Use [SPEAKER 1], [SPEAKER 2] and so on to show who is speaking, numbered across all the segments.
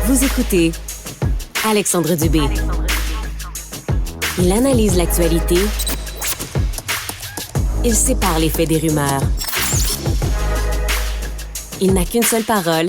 [SPEAKER 1] Vous écoutez Alexandre Dubé. Il analyse l'actualité. Il sépare les faits des rumeurs. Il n'a qu'une seule parole,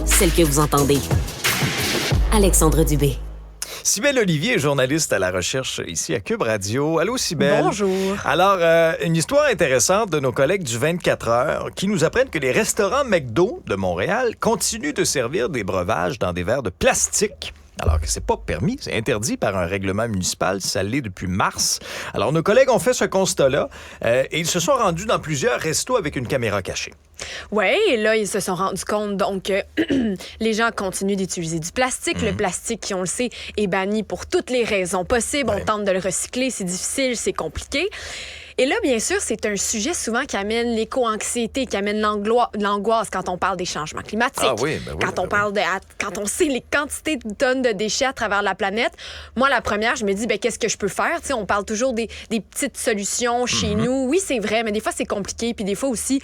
[SPEAKER 1] celle que vous entendez. Alexandre Dubé.
[SPEAKER 2] Cybèle Olivier est journaliste à la recherche ici à Cube Radio. Allô, Cybèle.
[SPEAKER 3] Bonjour.
[SPEAKER 2] Alors, une histoire intéressante de nos collègues du 24 heures qui nous apprennent que les restaurants McDo de Montréal continuent de servir des breuvages dans des verres de plastique. Alors que c'est pas permis, c'est interdit par un règlement municipal, ça l'est depuis mars. Alors, nos collègues ont fait ce constat-là et ils se sont rendus dans plusieurs restos avec une caméra cachée.
[SPEAKER 3] Oui, et là, ils se sont rendus compte donc que les gens continuent d'utiliser du plastique. Le plastique, qui, on le sait, est banni pour toutes les raisons possibles. On tente de le recycler, c'est difficile, c'est compliqué. Et là, bien sûr, c'est un sujet souvent qui amène l'éco-anxiété, qui amène l'angoisse quand on parle des changements climatiques.
[SPEAKER 2] Ah oui, ben oui,
[SPEAKER 3] quand on parle quand on sait les quantités de tonnes de déchets à travers la planète. Moi, la première, je me dis, qu'est-ce que je peux faire? T'sais, on parle toujours des petites solutions chez nous. Oui, c'est vrai, mais des fois, c'est compliqué. Puis des fois aussi,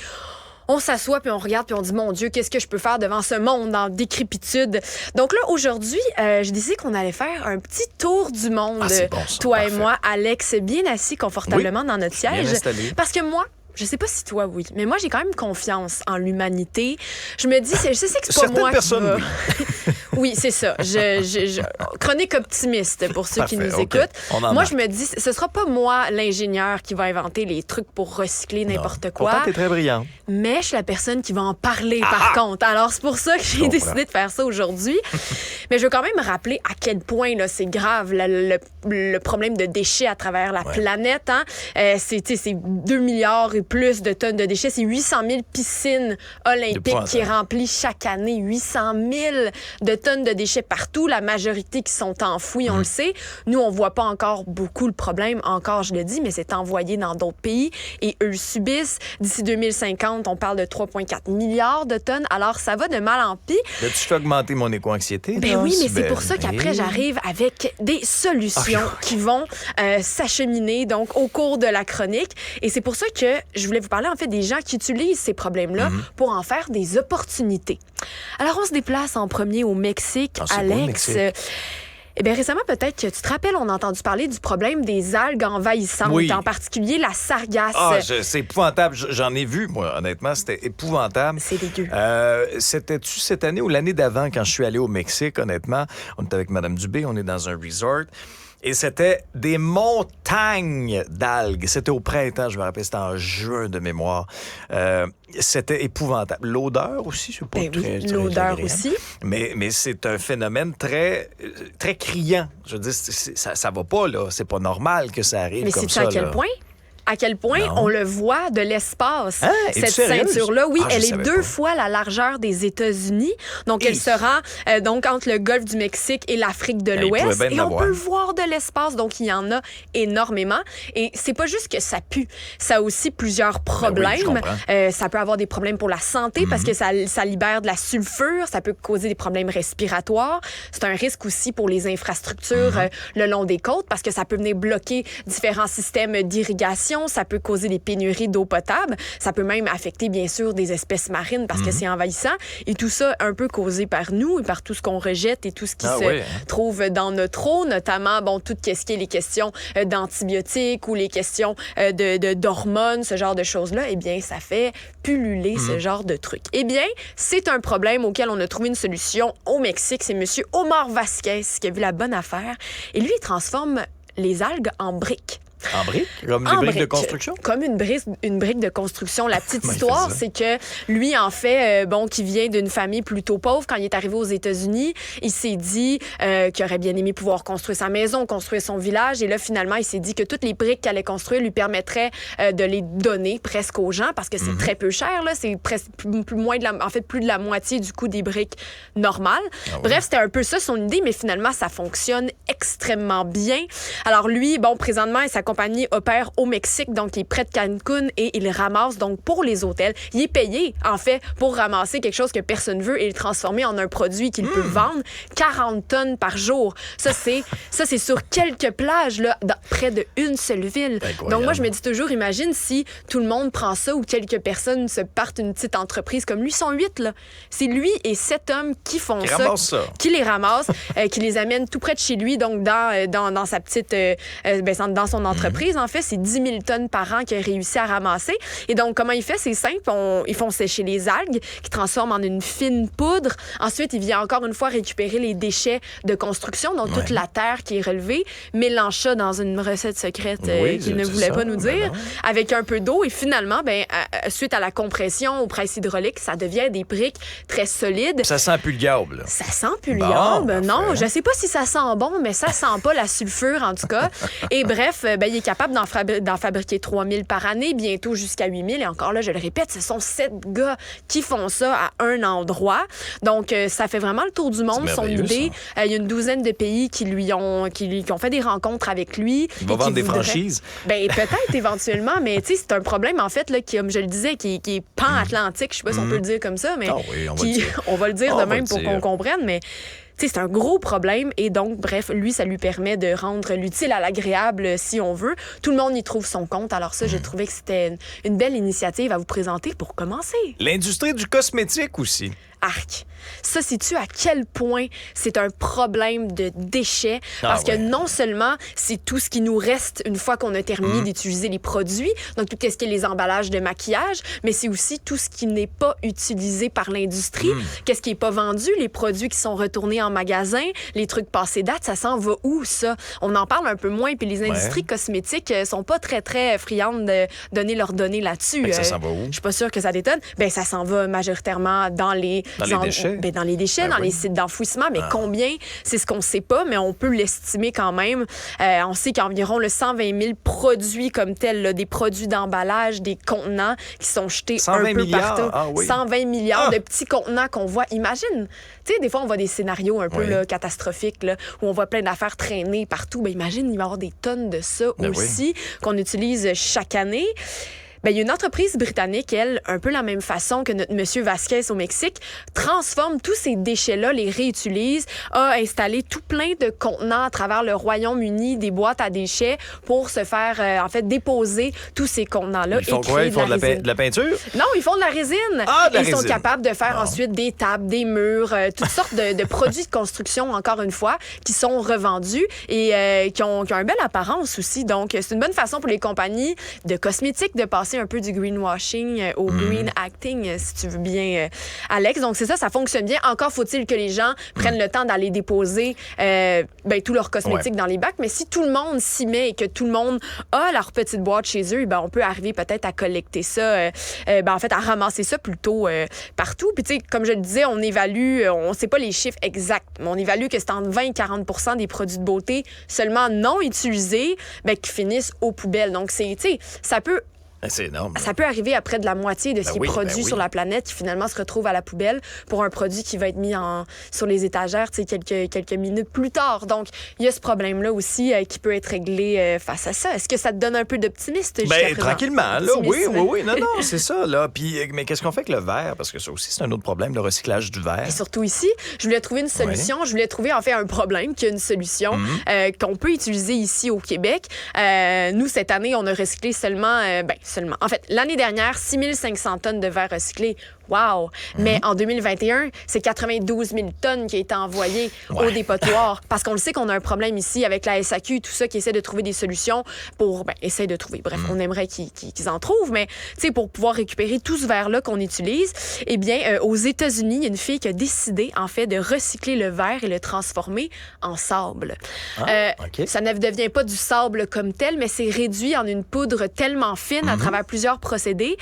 [SPEAKER 3] on s'assoit puis on regarde puis on dit, mon Dieu, qu'est-ce que je peux faire devant ce monde en décrépitude? Donc là, aujourd'hui, j'ai décidé qu'on allait faire un petit tour du monde.
[SPEAKER 2] Ah, c'est bon, ça.
[SPEAKER 3] Toi
[SPEAKER 2] Parfait.
[SPEAKER 3] et moi, Alex, bien assis confortablement dans notre siège.
[SPEAKER 2] Bien installé.
[SPEAKER 3] Parce que moi, je sais pas si toi, oui, mais moi, j'ai quand même confiance en l'humanité. Je me dis, je sais que c'est pas moi
[SPEAKER 2] personnes,
[SPEAKER 3] qui va...
[SPEAKER 2] oui.
[SPEAKER 3] Oui, c'est ça. Chronique optimiste pour ceux qui
[SPEAKER 2] Parfait,
[SPEAKER 3] nous
[SPEAKER 2] OK.
[SPEAKER 3] écoutent.
[SPEAKER 2] On en
[SPEAKER 3] Moi,
[SPEAKER 2] marque.
[SPEAKER 3] je me dis, ce sera pas moi, l'ingénieur, qui va inventer les trucs pour recycler n'importe quoi.
[SPEAKER 2] Pourtant, t'es très brillant.
[SPEAKER 3] Mais je suis la personne qui va en parler, par contre. Alors, c'est pour ça que j'ai décidé de faire ça aujourd'hui. Mais je veux quand même rappeler à quel point là, c'est grave le problème de déchets à travers la planète. Hein? C'est 2 milliards et plus de tonnes de déchets. C'est 800 000 piscines olympiques qui remplissent chaque année. 800 000 de tonnes de déchets partout. La majorité qui sont enfouis, on le sait. Nous, on voit pas encore beaucoup le problème. Encore, je le dis, mais c'est envoyé dans d'autres pays. Et eux le subissent. D'ici 2050, on parle de 3,4 milliards de tonnes. Alors, ça va de mal en pis.
[SPEAKER 2] Là, tu fais augmenter mon éco-anxiété?
[SPEAKER 3] Ben
[SPEAKER 2] là,
[SPEAKER 3] oui, mais
[SPEAKER 2] Cybèle?
[SPEAKER 3] c'est pour ça qu'après, j'arrive avec des solutions qui vont s'acheminer donc au cours de la chronique. Et c'est pour ça que je voulais vous parler en fait des gens qui utilisent ces problèmes-là pour en faire des opportunités. Alors, on se déplace en premier au Mexique,
[SPEAKER 2] c'est beau, le
[SPEAKER 3] Alex.
[SPEAKER 2] Mexique.
[SPEAKER 3] Eh bien, récemment, peut-être que tu te rappelles, on a entendu parler du problème des algues envahissantes,
[SPEAKER 2] Oui.
[SPEAKER 3] en particulier la sargasse.
[SPEAKER 2] C'est épouvantable. J'en ai vu, moi, honnêtement. C'était épouvantable.
[SPEAKER 3] C'est dégueu.
[SPEAKER 2] C'était-tu cette année ou l'année d'avant, quand je suis allé au Mexique, honnêtement? On était avec Mme Dubé, on est dans un resort. Et c'était des montagnes d'algues. C'était au printemps, je me rappelle, c'était en juin de mémoire. C'était épouvantable. L'odeur aussi, c'est pas
[SPEAKER 3] Ben oui,
[SPEAKER 2] très
[SPEAKER 3] l'odeur
[SPEAKER 2] agréable.
[SPEAKER 3] aussi.
[SPEAKER 2] Mais c'est un phénomène très, très criant. Je veux dire, ça va pas, là. C'est pas normal que ça arrive
[SPEAKER 3] Mais
[SPEAKER 2] comme
[SPEAKER 3] c'est
[SPEAKER 2] ça.
[SPEAKER 3] à quel
[SPEAKER 2] là.
[SPEAKER 3] point? À quel point
[SPEAKER 2] Non.
[SPEAKER 3] on le voit de l'espace.
[SPEAKER 2] Hein? Es-tu
[SPEAKER 3] Cette
[SPEAKER 2] sérieuse?
[SPEAKER 3] ceinture-là, oui,
[SPEAKER 2] Ah, je
[SPEAKER 3] elle est
[SPEAKER 2] savais
[SPEAKER 3] 2
[SPEAKER 2] pas.
[SPEAKER 3] fois la largeur des États-Unis. Donc, elle se rend donc entre le golfe du Mexique et l'Afrique de
[SPEAKER 2] Ben, il
[SPEAKER 3] l'Ouest.
[SPEAKER 2] pouvait bien
[SPEAKER 3] Et
[SPEAKER 2] en
[SPEAKER 3] on
[SPEAKER 2] avoir.
[SPEAKER 3] peut le voir de l'espace. Donc, il y en a énormément. Et c'est pas juste que ça pue. Ça a aussi plusieurs problèmes.
[SPEAKER 2] je comprends.
[SPEAKER 3] Ça peut avoir des problèmes pour la santé parce que ça libère de la sulfure. Ça peut causer des problèmes respiratoires. C'est un risque aussi pour les infrastructures le long des côtes parce que ça peut venir bloquer différents systèmes d'irrigation. Ça peut causer des pénuries d'eau potable. Ça peut même affecter, bien sûr, des espèces marines parce que c'est envahissant. Et tout ça, un peu causé par nous et par tout ce qu'on rejette et tout ce qui trouve dans notre eau, notamment, tout ce qui est les questions d'antibiotiques ou les questions d'hormones, ce genre de choses-là. Eh bien, ça fait pulluler ce genre de trucs. Eh bien, c'est un problème auquel on a trouvé une solution au Mexique. C'est M. Omar Vasquez qui a vu la bonne affaire. Et lui, il transforme les algues en briques.
[SPEAKER 2] En briques? Comme des briques de construction?
[SPEAKER 3] Comme une brique de construction. La petite
[SPEAKER 2] Comment il
[SPEAKER 3] histoire,
[SPEAKER 2] fait ça?
[SPEAKER 3] c'est que lui, en fait, qui vient d'une famille plutôt pauvre, quand il est arrivé aux États-Unis, il s'est dit qu'il aurait bien aimé pouvoir construire sa maison, construire son village. Et là, finalement, il s'est dit que toutes les briques qu'il allait construire lui permettraient de les donner presque aux gens parce que c'est très peu cher. Là. C'est presque plus de la moitié du coût des briques normales. Bref, c'était un peu ça son idée, mais finalement, ça fonctionne extrêmement bien. Alors lui, présentement, il s'accompagne compagnie opère au Mexique, donc il est près de Cancun et il ramasse donc pour les hôtels. Il est payé, en fait, pour ramasser quelque chose que personne veut et le transformer en un produit qu'il peut vendre. 40 tonnes par jour. Ça, c'est sur quelques plages, là, près d'une seule ville. Donc, moi, je me dis toujours, imagine si tout le monde prend ça ou quelques personnes se partent une petite entreprise comme lui. Ils sont 8, là. C'est lui et 7 hommes qui font ça, qui les ramassent, qui les amènent tout près de chez lui, donc dans sa petite... dans son entreprise, en fait, c'est 10 000 tonnes par an qu'il a réussi à ramasser. Et donc, comment il fait? C'est simple. Ils font sécher les algues, qui transforment en une fine poudre. Ensuite, il vient encore une fois récupérer les déchets de construction, donc toute la terre qui est relevée, mélange ça dans une recette secrète qu'il ne voulait pas nous dire, avec un peu d'eau. Et finalement, suite à la compression aux presses hydrauliques, ça devient des briques très solides.
[SPEAKER 2] Ça sent plus le diable.
[SPEAKER 3] Ça sent plus le diable. Non, je sais pas si ça sent bon, mais ça sent pas la sulfure, en tout cas. Et bref, il est capable d'en fabriquer 3 000 par année, bientôt jusqu'à 8 000. Et encore là, je le répète, ce sont 7 gars qui font ça à un endroit. Donc, ça fait vraiment le tour du monde, son idée. Il y a une douzaine de pays qui ont fait des rencontres avec lui.
[SPEAKER 2] Il va vendre des franchises?
[SPEAKER 3] Peut-être éventuellement, mais tu sais, c'est un problème, en fait, là, qui, comme je le disais, qui est pan-atlantique. Je sais pas si on peut le dire comme ça, mais on va le dire de même pour qu'on comprenne, mais... T'sais, c'est un gros problème et donc, bref, lui, ça lui permet de rendre l'utile à l'agréable si on veut. Tout le monde y trouve son compte. Alors ça, j'ai trouvé que c'était une belle initiative à vous présenter pour commencer.
[SPEAKER 2] L'industrie du cosmétique aussi.
[SPEAKER 3] Arc. Ça, sais-tu à quel point c'est un problème de déchets? Parce que non seulement c'est tout ce qui nous reste une fois qu'on a terminé d'utiliser les produits, donc tout ce qui est les emballages de maquillage, mais c'est aussi tout ce qui n'est pas utilisé par l'industrie, qu'est-ce qui n'est pas vendu, les produits qui sont retournés en magasin, les trucs passés date, ça s'en va où, ça? On en parle un peu moins, puis les industries cosmétiques sont pas très, très friandes de donner leurs données là-dessus.
[SPEAKER 2] Ça s'en va où?
[SPEAKER 3] Je suis pas sûre que ça détonne. Ça s'en va majoritairement dans les
[SPEAKER 2] déchets?
[SPEAKER 3] Dans les déchets, dans les sites d'enfouissement. Mais combien, c'est ce qu'on ne sait pas, mais on peut l'estimer quand même. On sait qu'environ 120 000 produits comme tels, là, des produits d'emballage, des contenants qui sont jetés un peu partout. 120 milliards de petits contenants qu'on voit. Imagine, tu sais, des fois, on voit des scénarios un peu là, catastrophiques, là, où on voit plein d'affaires traîner partout. Imagine, il va y avoir des tonnes de ça aussi qu'on utilise chaque année. Il y a une entreprise britannique, elle, un peu la même façon que notre monsieur Vasquez au Mexique, transforme tous ces déchets-là, les réutilise, a installé tout plein de contenants à travers le Royaume-Uni, des boîtes à déchets pour se faire, déposer tous ces contenants-là.
[SPEAKER 2] Ils font quoi? Ils font de la peinture?
[SPEAKER 3] Non, ils font de la résine. Ils sont capables de faire ensuite des tables, des murs, toutes sortes de produits de construction, encore une fois, qui sont revendus et qui ont une belle apparence aussi. Donc, c'est une bonne façon pour les compagnies de cosmétiques de passer un peu du greenwashing au green acting, si tu veux bien, Alex. Donc, c'est ça, ça fonctionne bien. Encore faut-il que les gens prennent le temps d'aller déposer tous leurs cosmétiques dans les bacs. Mais si tout le monde s'y met et que tout le monde a leur petite boîte chez eux, on peut arriver peut-être à collecter ça, en fait, à ramasser ça plutôt partout. Puis, tu sais, comme je le disais, on évalue, on ne sait pas les chiffres exacts, mais on évalue que c'est entre 20 et 40 % des produits de beauté seulement non utilisés qui finissent aux poubelles. Donc, tu sais, ça peut...
[SPEAKER 2] C'est énorme.
[SPEAKER 3] Ça peut arriver à près de la moitié de ce qui est produit sur la planète qui finalement se retrouve à la poubelle pour un produit qui va être mis sur les étagères quelques minutes plus tard. Donc, il y a ce problème-là aussi qui peut être réglé face à ça. Est-ce que ça te donne un peu d'optimisme?
[SPEAKER 2] Tranquillement. Là, oui. Non, c'est ça. Là. Puis, mais qu'est-ce qu'on fait avec le verre? Parce que ça aussi, c'est un autre problème, le recyclage du verre.
[SPEAKER 3] Et surtout ici, je voulais trouver une solution. Je voulais trouver, en fait, un problème qui a une solution qu'on peut utiliser ici au Québec. Nous, cette année, on a recyclé seulement. En fait, l'année dernière, 6 500 tonnes de verre recyclé. Wow! Mais en 2021, c'est 92 000 tonnes qui ont été envoyées au dépotoir. Parce qu'on le sait qu'on a un problème ici avec la SAQ, tout ça, qui essaie de trouver des solutions pour... essaie de trouver. Bref, on aimerait qu'ils en trouvent, mais tu sais, pour pouvoir récupérer tout ce verre-là qu'on utilise, eh bien, aux États-Unis, il y a une fille qui a décidé, en fait, de recycler le verre et le transformer en sable. Ça ne devient pas du sable comme tel, mais c'est réduit en une poudre tellement fine à travers plusieurs procédés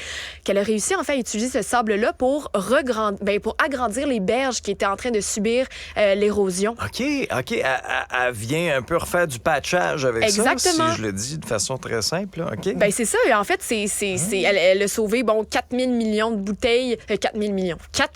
[SPEAKER 3] qu'elle a réussi, en fait, à utiliser ce sable-là pour agrandir les berges qui étaient en train de subir l'érosion.
[SPEAKER 2] OK. Elle vient un peu refaire du patchage avec ça, si je le dis de façon très simple. Là. OK.
[SPEAKER 3] C'est ça. En fait, elle a sauvé 4 000 millions de bouteilles. 4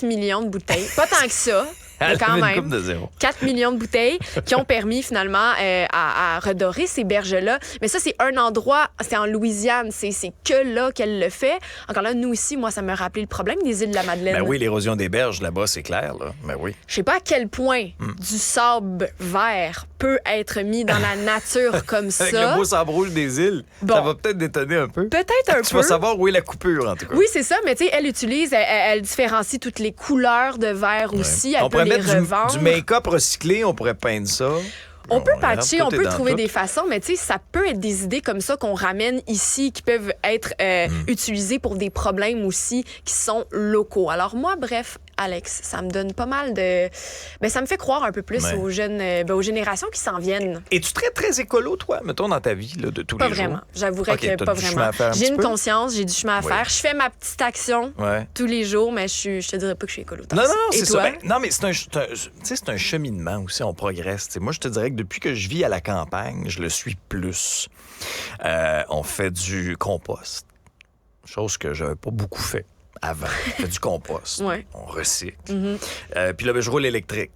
[SPEAKER 3] millions de bouteilles. Pas tant que ça. Mais quand
[SPEAKER 2] Une
[SPEAKER 3] même.
[SPEAKER 2] coupe de zéro.
[SPEAKER 3] 4 millions de bouteilles qui ont permis finalement à redorer ces berges-là. Mais ça, c'est un endroit, c'est en Louisiane, c'est que là qu'elle le fait. Encore là, nous ici, moi, ça me rappelait le problème des îles de la Madeleine.
[SPEAKER 2] Ben oui, l'érosion des berges là-bas, c'est clair. Là. Ben oui.
[SPEAKER 3] Je sais pas à quel point du sable vert peut être mis dans la nature comme
[SPEAKER 2] Avec le
[SPEAKER 3] ça.
[SPEAKER 2] beau sable rouge des îles,
[SPEAKER 3] Bon.
[SPEAKER 2] ça va peut-être détonner un peu.
[SPEAKER 3] Peut-être un
[SPEAKER 2] Tu
[SPEAKER 3] peu.
[SPEAKER 2] vas savoir où est la coupure, en tout cas.
[SPEAKER 3] Oui, c'est ça, mais tu sais, elle utilise, elle différencie toutes les couleurs de verre aussi. Elle
[SPEAKER 2] On
[SPEAKER 3] peut
[SPEAKER 2] pourrait
[SPEAKER 3] les
[SPEAKER 2] mettre
[SPEAKER 3] revendre.
[SPEAKER 2] du make-up recyclé, on pourrait peindre ça.
[SPEAKER 3] On peut
[SPEAKER 2] regarde,
[SPEAKER 3] patcher,
[SPEAKER 2] tout
[SPEAKER 3] on
[SPEAKER 2] est
[SPEAKER 3] peut
[SPEAKER 2] dans
[SPEAKER 3] trouver
[SPEAKER 2] tout.
[SPEAKER 3] des façons, mais tu sais, ça peut être des idées comme ça qu'on ramène ici, qui peuvent être utilisées pour des problèmes aussi qui sont locaux. Alors moi, bref, Alex, ça me donne pas mal de... Ben, ça me fait croire un peu plus
[SPEAKER 2] Ouais.
[SPEAKER 3] aux jeunes, aux générations qui s'en viennent.
[SPEAKER 2] Es-tu très, très écolo, toi, mettons, dans ta vie là, de tous
[SPEAKER 3] Pas
[SPEAKER 2] les
[SPEAKER 3] vraiment.
[SPEAKER 2] jours?
[SPEAKER 3] J'avouerais
[SPEAKER 2] Ok,
[SPEAKER 3] que
[SPEAKER 2] t'as
[SPEAKER 3] pas
[SPEAKER 2] du chemin
[SPEAKER 3] vraiment.
[SPEAKER 2] à faire un
[SPEAKER 3] J'ai
[SPEAKER 2] petit
[SPEAKER 3] une
[SPEAKER 2] peu?
[SPEAKER 3] conscience, j'ai du chemin à
[SPEAKER 2] Oui.
[SPEAKER 3] faire. Je fais ma petite action
[SPEAKER 2] Ouais.
[SPEAKER 3] tous les jours, mais je te dirais pas que je suis écolo.
[SPEAKER 2] Non, non,
[SPEAKER 3] Et
[SPEAKER 2] c'est
[SPEAKER 3] toi?
[SPEAKER 2] ça. Ben, non, mais c'est un cheminement aussi, on progresse. T'sais, moi, je te dirais que depuis que je vis à la campagne, je le suis plus. On fait du compost, chose que je n'avais pas beaucoup fait avant. On fait du compost,
[SPEAKER 3] Ouais.
[SPEAKER 2] on recycle.
[SPEAKER 3] Mhm.
[SPEAKER 2] Puis là, ben, je roule électrique.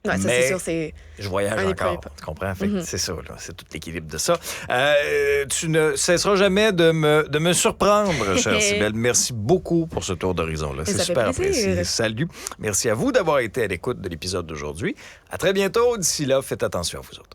[SPEAKER 3] Ouais, ça,
[SPEAKER 2] Mais-
[SPEAKER 3] c'est sûr, c'est...
[SPEAKER 2] Je voyage
[SPEAKER 3] Un des
[SPEAKER 2] encore,
[SPEAKER 3] premiers
[SPEAKER 2] tu comprends? Fait que c'est ça, là, c'est tout l'équilibre de ça. Tu ne cesseras jamais de me surprendre, chère Cybèle. Merci beaucoup pour ce tour d'horizon-là.
[SPEAKER 3] Ça
[SPEAKER 2] C'est
[SPEAKER 3] fait
[SPEAKER 2] super
[SPEAKER 3] plaisir.
[SPEAKER 2] apprécié. Salut. Merci à vous d'avoir été à l'écoute de l'épisode d'aujourd'hui. À très bientôt. D'ici là, faites attention à vous autres.